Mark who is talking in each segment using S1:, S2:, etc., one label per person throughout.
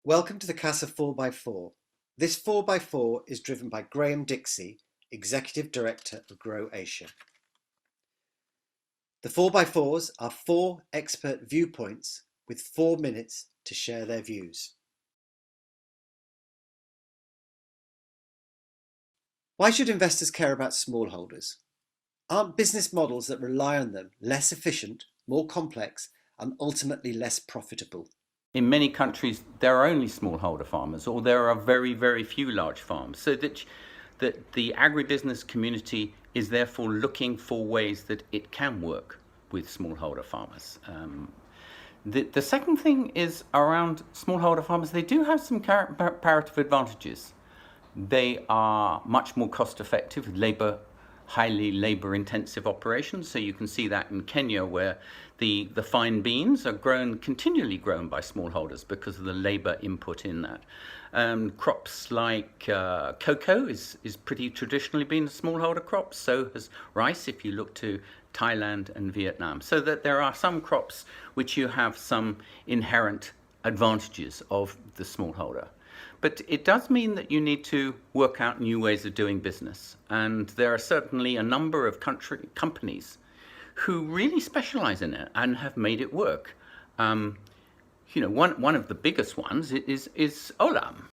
S1: Welcome to the CASA 4x4. This 4x4 is driven by Grahame Dixie, Executive Director of Grow Asia. The 4x4s are 4 expert viewpoints with 4 minutes to share their views. Why should investors care about smallholders? Aren't business models that rely on them less efficient, more complex, and ultimately less profitable?
S2: In many countries, there are only smallholder farmers, or there are very, very few large farms. So that the agribusiness community is therefore looking for ways that it can work with smallholder farmers. The second thing is around smallholder farmers. They do have some comparative advantages. They are much more cost effective, highly labor intensive operations. So you can see that in Kenya, where the fine beans are continually grown by smallholders because of the labor input in that. Crops like cocoa is pretty traditionally been a smallholder crop. So has rice if you look to Thailand and Vietnam. So that there are some crops which you have some inherent advantages of the smallholder. But it does mean that you need to work out new ways of doing business. And there are certainly a number of companies who really specialize in it and have made it work. One of the biggest ones is Olam,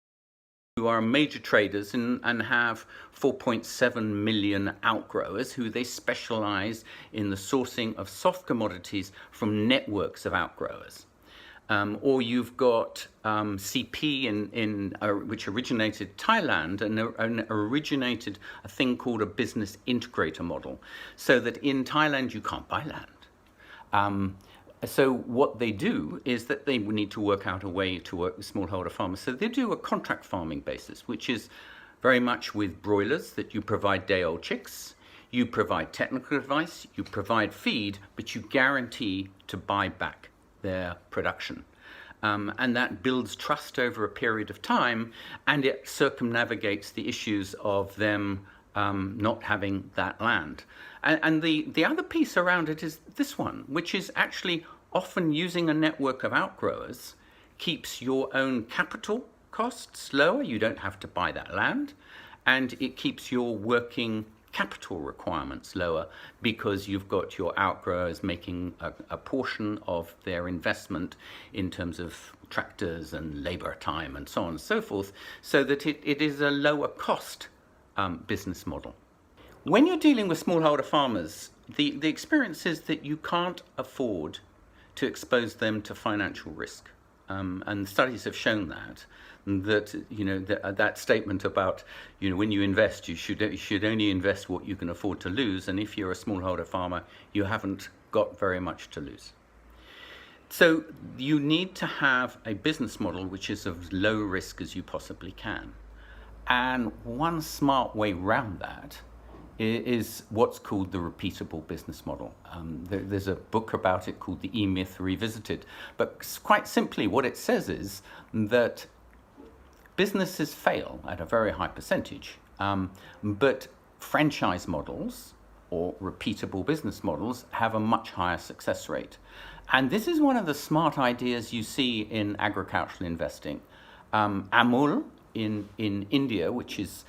S2: who are major traders and have 4.7 million outgrowers who they specialize in the sourcing of soft commodities from networks of outgrowers. Or you've got CP which originated Thailand and originated a thing called a business integrator model, so that in Thailand you can't buy land. So what they do is that they need to work out a way to work with smallholder farmers. So they do a contract farming basis, which is very much with broilers, that you provide day-old chicks, you provide technical advice, you provide feed, but you guarantee to buy back their production. And that builds trust over a period of time, and it circumnavigates the issues of them not having that land. And the other piece around it is this one, which is actually often using a network of outgrowers keeps your own capital costs lower. You don't have to buy that land, and it keeps your working capital requirements lower because you've got your outgrowers making a portion of their investment in terms of tractors and labor time and so on and so forth, so that it is a lower cost business model. When you're dealing with smallholder farmers, the experience is that you can't afford to expose them to financial risk. And studies have shown that that statement about when you invest, you should only invest what you can afford to lose, and if you're a smallholder farmer, you haven't got very much to lose. So you need to have a business model which is of low risk as you possibly can, and one smart way around that is what's called the repeatable business model. There's a book about it called The E-Myth Revisited, but quite simply what it says is that businesses fail at a very high percentage, but franchise models or repeatable business models have a much higher success rate. And this is one of the smart ideas you see in agricultural investing. Amul in India, which is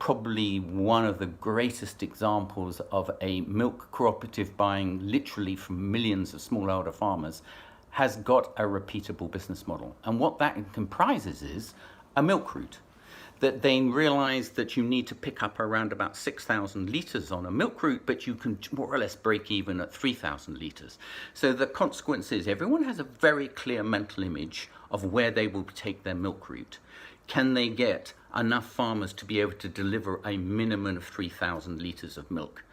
S2: probably one of the greatest examples of a milk cooperative buying literally from millions of smallholder farmers, has got a repeatable business model. And what that comprises is a milk route, that they realize that you need to pick up around about 6,000 litres on a milk route, but you can more or less break even at 3,000 litres. So the consequence is everyone has a very clear mental image of where they will take their milk route. Can they get enough farmers to be able to deliver a minimum of 3,000 litres of milk?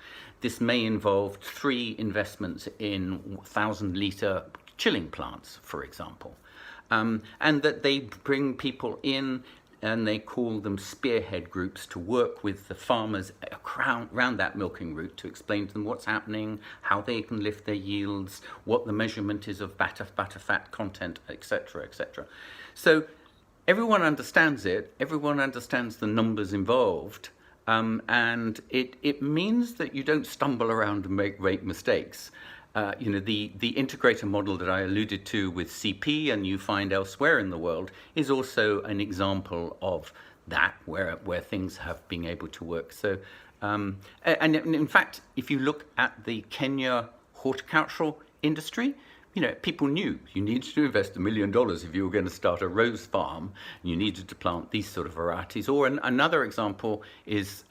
S2: This may involve 3 investments in 1,000-litre chilling plants, for example. And that they bring people in and they call them spearhead groups to work with the farmers around that milking route to explain to them what's happening, how they can lift their yields, what the measurement is of butter fat content, etc., etc. So everyone understands it, everyone understands the numbers involved, and it means that you don't stumble around and make mistakes. the integrator model that I alluded to with CP and you find elsewhere in the world is also an example of that, where things have been able to work. So, and in fact, if you look at the Kenya horticultural industry, people knew you needed to invest $1 million if you were going to start a rose farm. You needed to plant these sort of varieties. Or another example is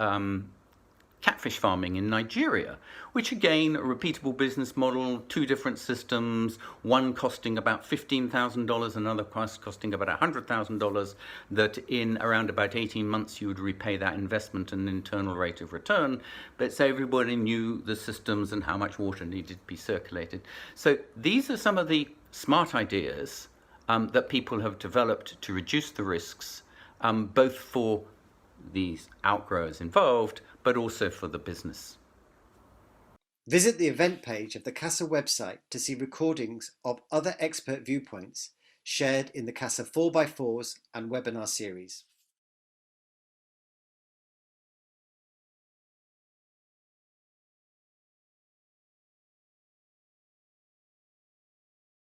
S2: catfish farming in Nigeria, which again, a repeatable business model, two different systems, one costing about $15,000, another costing about $100,000, that in around about 18 months you would repay that investment and internal rate of return. But so everybody knew the systems and how much water needed to be circulated. So these are some of the smart ideas that people have developed to reduce the risks, both for these outgrowers involved, but also for the business.
S1: Visit the event page of the CASA website to see recordings of other expert viewpoints shared in the CASA 4x4s and webinar series.